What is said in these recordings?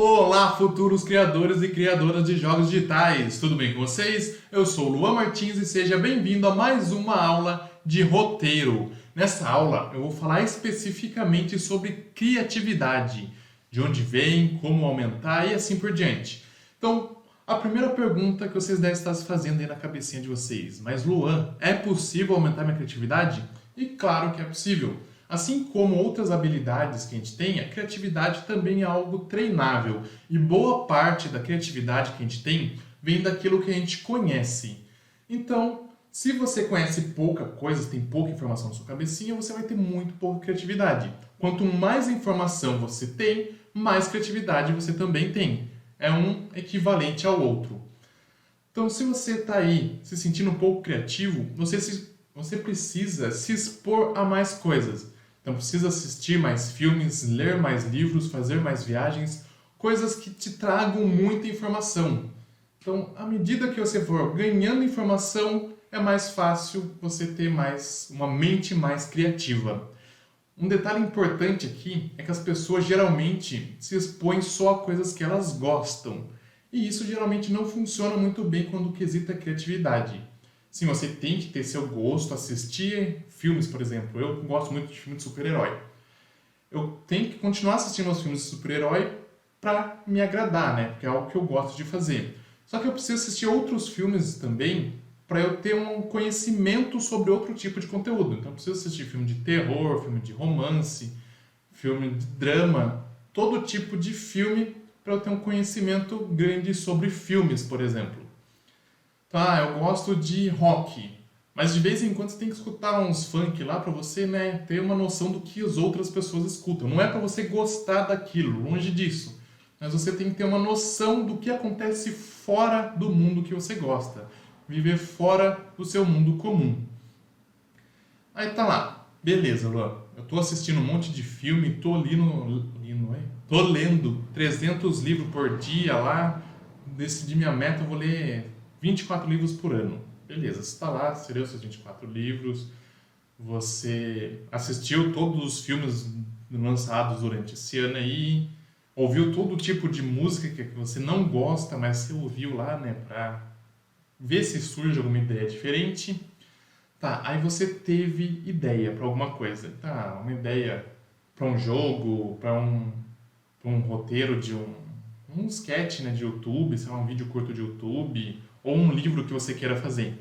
Olá, futuros criadores e criadoras de jogos digitais! Tudo bem com vocês? Eu sou o Luan Martins e seja bem-vindo a mais uma aula de roteiro. Nessa aula eu vou falar especificamente sobre criatividade, de onde vem, como aumentar e assim por diante. Então, a primeira pergunta que vocês devem estar se fazendo aí na cabecinha de vocês: mas Luan, é possível aumentar minha criatividade? E claro que é possível. Assim como outras habilidades que a gente tem, a criatividade também é algo treinável. E boa parte da criatividade que a gente tem vem daquilo que a gente conhece. Então, se você conhece pouca coisa, tem pouca informação na sua cabecinha, você vai ter muito pouca criatividade. Quanto mais informação você tem, mais criatividade você também tem. É um equivalente ao outro. Então, se você está aí se sentindo um pouco criativo, você precisa se expor a mais coisas. Então, precisa assistir mais filmes, ler mais livros, fazer mais viagens, coisas que te tragam muita informação. Então, à medida que você for ganhando informação, é mais fácil você ter uma mente mais criativa. Um detalhe importante aqui é que as pessoas geralmente se expõem só a coisas que elas gostam. E isso geralmente não funciona muito bem quando o quesito é criatividade. Sim, você tem que ter seu gosto, assistir filmes, por exemplo. Eu gosto muito de filme de super-herói. Eu tenho que continuar assistindo aos filmes de super-herói para me agradar, né? Porque é algo que eu gosto de fazer. Só que eu preciso assistir outros filmes também para eu ter um conhecimento sobre outro tipo de conteúdo. Então eu preciso assistir filme de terror, filme de romance, filme de drama, todo tipo de filme para eu ter um conhecimento grande sobre filmes, por exemplo. Tá, eu gosto de rock, mas de vez em quando você tem que escutar uns funk lá para você, né, ter uma noção do que as outras pessoas escutam. Não é para você gostar daquilo, longe disso. Mas você tem que ter uma noção do que acontece fora do mundo que você gosta. Viver fora do seu mundo comum. Aí tá lá, beleza, Luan. Eu tô assistindo um monte de filme, tô lendo 300 livros por dia lá. Decidi minha meta, eu vou ler 24 livros por ano. Beleza, você está lá, você leu seus 24 livros, você assistiu todos os filmes lançados durante esse ano aí, ouviu todo tipo de música que você não gosta, mas você ouviu lá, né, pra ver se surge alguma ideia diferente. Tá, aí você teve ideia para alguma coisa. Tá, uma ideia para um jogo, pra um roteiro de um sketch, né, de YouTube, sei lá, um vídeo curto de YouTube, ou um livro que você queira fazer.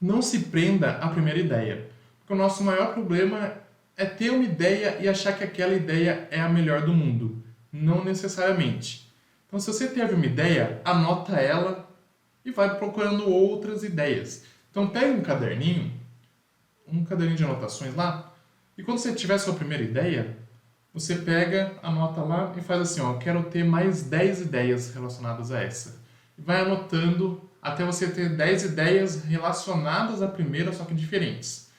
Não se prenda à primeira ideia, porque o nosso maior problema é ter uma ideia e achar que aquela ideia é a melhor do mundo. Não necessariamente. Então, se você teve uma ideia, anota ela e vai procurando outras ideias. Então, pega um caderninho de anotações lá, e quando você tiver sua primeira ideia, você pega, anota lá e faz assim, ó, quero ter mais 10 ideias relacionadas a essa. Vai anotando até você ter 10 ideias relacionadas à primeira, só que diferentes.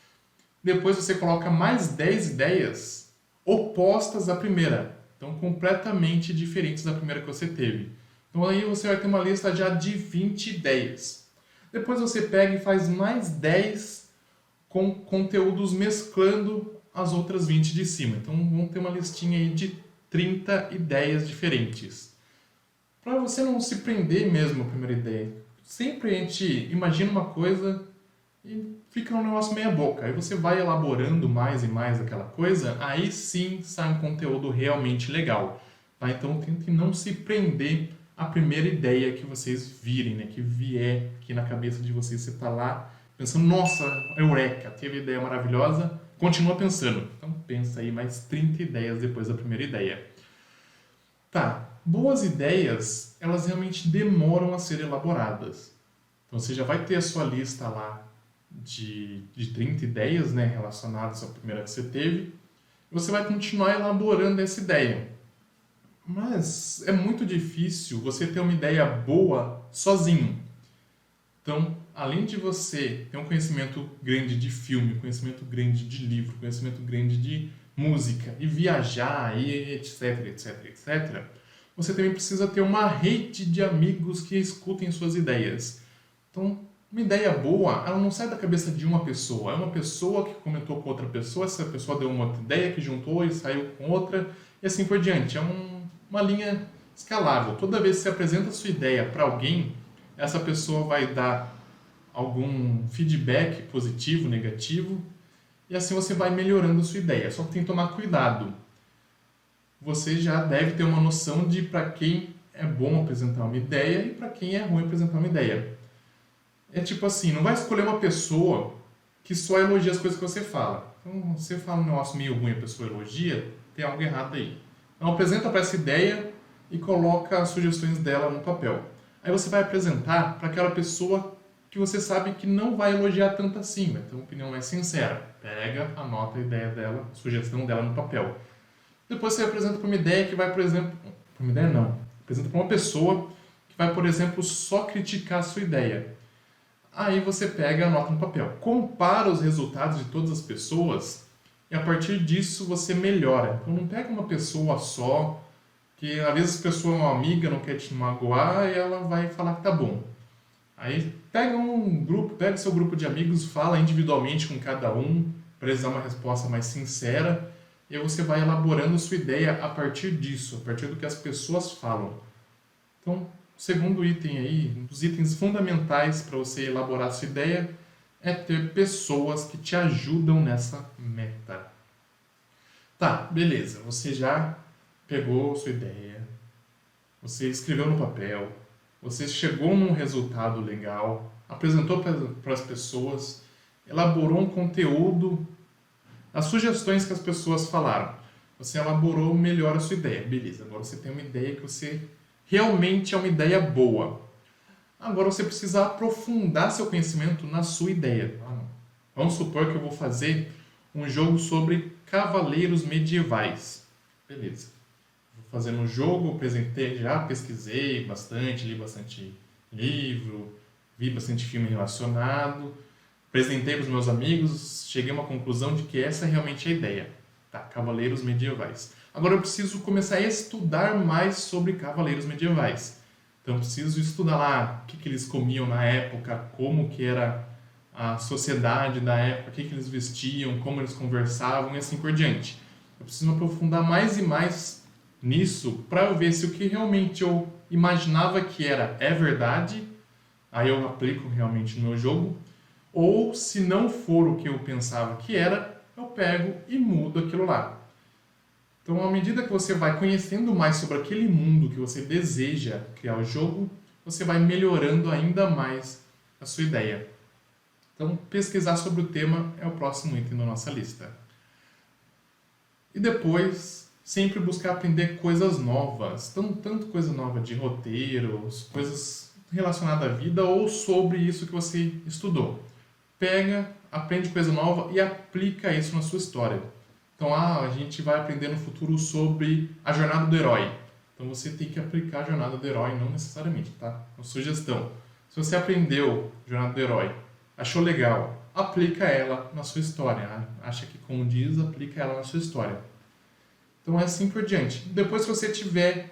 Depois você coloca mais 10 ideias opostas à primeira, então completamente diferentes da primeira que você teve. Então aí você vai ter uma lista já de 20 ideias. Depois você pega e faz mais 10 com conteúdos mesclando as outras 20 de cima. Então vamos ter uma listinha aí de 30 ideias diferentes. Para você não se prender mesmo à primeira ideia. Sempre a gente imagina uma coisa e fica um negócio meia boca. Aí você vai elaborando mais e mais aquela coisa, aí sim sai um conteúdo realmente legal. Tá? Então tente não se prender à primeira ideia que vocês virem, né? Que vier aqui na cabeça de vocês. Você está lá pensando, nossa, eureka, teve ideia maravilhosa. Continua pensando. Então pensa aí mais 30 ideias depois da primeira ideia. Tá, boas ideias, elas realmente demoram a ser elaboradas. Então você já vai ter a sua lista lá de 30 ideias, né, relacionadas à primeira que você teve. E você vai continuar elaborando essa ideia. Mas é muito difícil você ter uma ideia boa sozinho. Então, além de você ter um conhecimento grande de filme, conhecimento grande de livro, conhecimento grande de música e viajar e etc, etc, etc, você também precisa ter uma rede de amigos que escutem suas ideias. Então, uma ideia boa, ela não sai da cabeça de uma pessoa. É uma pessoa que comentou com outra pessoa, essa pessoa deu uma outra ideia que juntou e saiu com outra, e assim por diante. É uma linha escalável. Toda vez que você apresenta a sua ideia para alguém, essa pessoa vai dar algum feedback positivo, negativo, e assim você vai melhorando a sua ideia. Só que tem que tomar cuidado. Você já deve ter uma noção de para quem é bom apresentar uma ideia e para quem é ruim apresentar uma ideia. É tipo assim, não vai escolher uma pessoa que só elogia as coisas que você fala. Então, você fala um negócio meio ruim, a pessoa elogia, tem algo errado aí. Então, apresenta para essa ideia e coloca as sugestões dela no papel. Aí você vai apresentar para aquela pessoa que você sabe que não vai elogiar tanto assim, vai ter uma opinião mais sincera. Pega, anota a ideia dela, a sugestão dela no papel. Depois você apresenta para uma ideia que vai, por exemplo... Para uma ideia não. Apresenta para uma pessoa que vai, por exemplo, só criticar a sua ideia. Aí você pega e anota no papel. Compara os resultados de todas as pessoas e a partir disso você melhora. Então não pega uma pessoa só, que às vezes a pessoa é uma amiga, não quer te magoar e ela vai falar que tá bom. Aí pega um grupo, pega seu grupo de amigos, fala individualmente com cada um para eles dar uma resposta mais sincera e aí você vai elaborando a sua ideia a partir disso, a partir do que as pessoas falam. Então, o segundo item aí, um dos itens fundamentais para você elaborar a sua ideia é ter pessoas que te ajudam nessa meta. Tá, beleza, você já pegou sua ideia, você escreveu no papel, você chegou num resultado legal, apresentou para as pessoas, elaborou um conteúdo, as sugestões que as pessoas falaram. Você elaborou melhor a sua ideia. Beleza, agora você tem uma ideia que você realmente é uma ideia boa. Agora você precisa aprofundar seu conhecimento na sua ideia. Vamos supor que eu vou fazer um jogo sobre cavaleiros medievais. Beleza. Vou fazer um jogo, apresentei, já pesquisei bastante, li bastante livro, vi bastante filme relacionado, apresentei para os meus amigos, cheguei a uma conclusão de que essa é realmente a ideia. Tá, cavaleiros medievais. Agora eu preciso começar a estudar mais sobre cavaleiros medievais. Então eu preciso estudar lá o que eles comiam na época, como que era a sociedade da época, o que eles vestiam, como eles conversavam e assim por diante. Eu preciso me aprofundar mais e mais nisso para eu ver se o que realmente eu imaginava que era é verdade, aí eu aplico realmente no meu jogo, ou se não for o que eu pensava que era, eu pego e mudo aquilo lá. Então, à medida que você vai conhecendo mais sobre aquele mundo que você deseja criar o jogo, você vai melhorando ainda mais a sua ideia. Então, pesquisar sobre o tema é o próximo item da nossa lista. E depois, sempre buscar aprender coisas novas. Então, tanto coisa nova de roteiros, coisas relacionadas à vida ou sobre isso que você estudou. Pega, aprende coisa nova e aplica isso na sua história. Então, a gente vai aprender no futuro sobre a jornada do herói. Então, você tem que aplicar a jornada do herói, não necessariamente, tá? Uma sugestão. Se você aprendeu a jornada do herói, achou legal, aplica ela na sua história. Acha que condiz, aplica ela na sua história. Então, é assim por diante. Depois que você tiver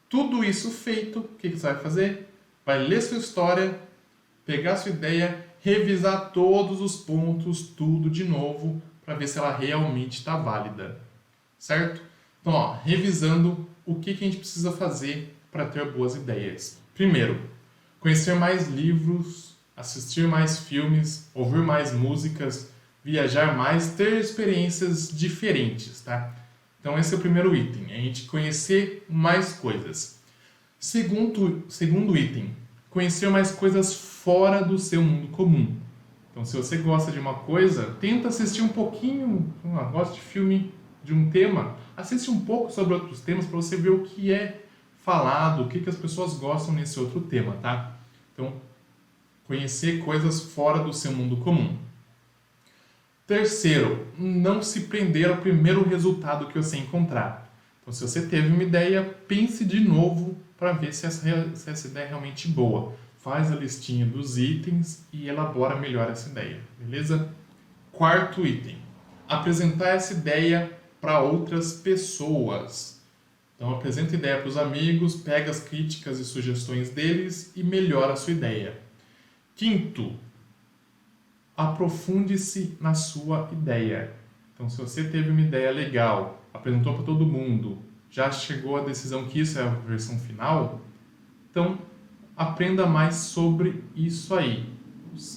tudo isso feito, o que você vai fazer? Vai ler sua história, pegar sua ideia, revisar todos os pontos, tudo de novo, para ver se ela realmente está válida, certo? Então, ó, revisando o que a gente precisa fazer para ter boas ideias. Primeiro, conhecer mais livros, assistir mais filmes, ouvir mais músicas, viajar mais, ter experiências diferentes, tá? Então, esse é o primeiro item, a gente conhecer mais coisas. Segundo item, conhecer mais coisas fora do seu mundo comum. Então, se você gosta de uma coisa, tenta assistir um pouquinho, gosta de filme de um tema, assiste um pouco sobre outros temas para você ver o que é falado, o que as pessoas gostam nesse outro tema, tá? Então, conhecer coisas fora do seu mundo comum. Terceiro, não se prender ao primeiro resultado que você encontrar. Então, se você teve uma ideia, pense de novo para ver se essa ideia é realmente boa. Faz a listinha dos itens e elabora melhor essa ideia, beleza? Quarto item, apresentar essa ideia para outras pessoas. Então, apresenta a ideia para os amigos, pega as críticas e sugestões deles e melhora a sua ideia. Quinto, aprofunde-se na sua ideia. Então, se você teve uma ideia legal, apresentou para todo mundo, já chegou à decisão que isso é a versão final, então aprenda mais sobre isso aí.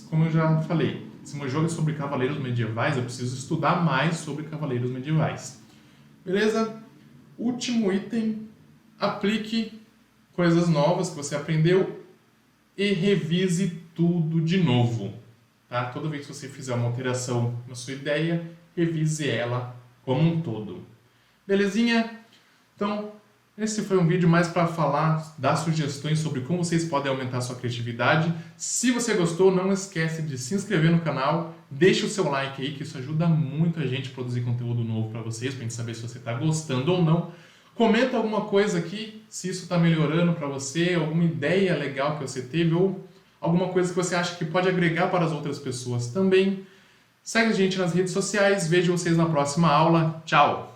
Como eu já falei, se meu jogo é sobre cavaleiros medievais, eu preciso estudar mais sobre cavaleiros medievais. Beleza? Último item, aplique coisas novas que você aprendeu e revise tudo de novo. Tá? Toda vez que você fizer uma alteração na sua ideia, revise ela como um todo. Belezinha? Então, esse foi um vídeo mais para falar, dar sugestões sobre como vocês podem aumentar a sua criatividade. Se você gostou, não esquece de se inscrever no canal, deixa o seu like aí, que isso ajuda muito a gente a produzir conteúdo novo para vocês, para a gente saber se você está gostando ou não. Comenta alguma coisa aqui, se isso está melhorando para você, alguma ideia legal que você teve ou alguma coisa que você acha que pode agregar para as outras pessoas também. Segue a gente nas redes sociais, vejo vocês na próxima aula. Tchau!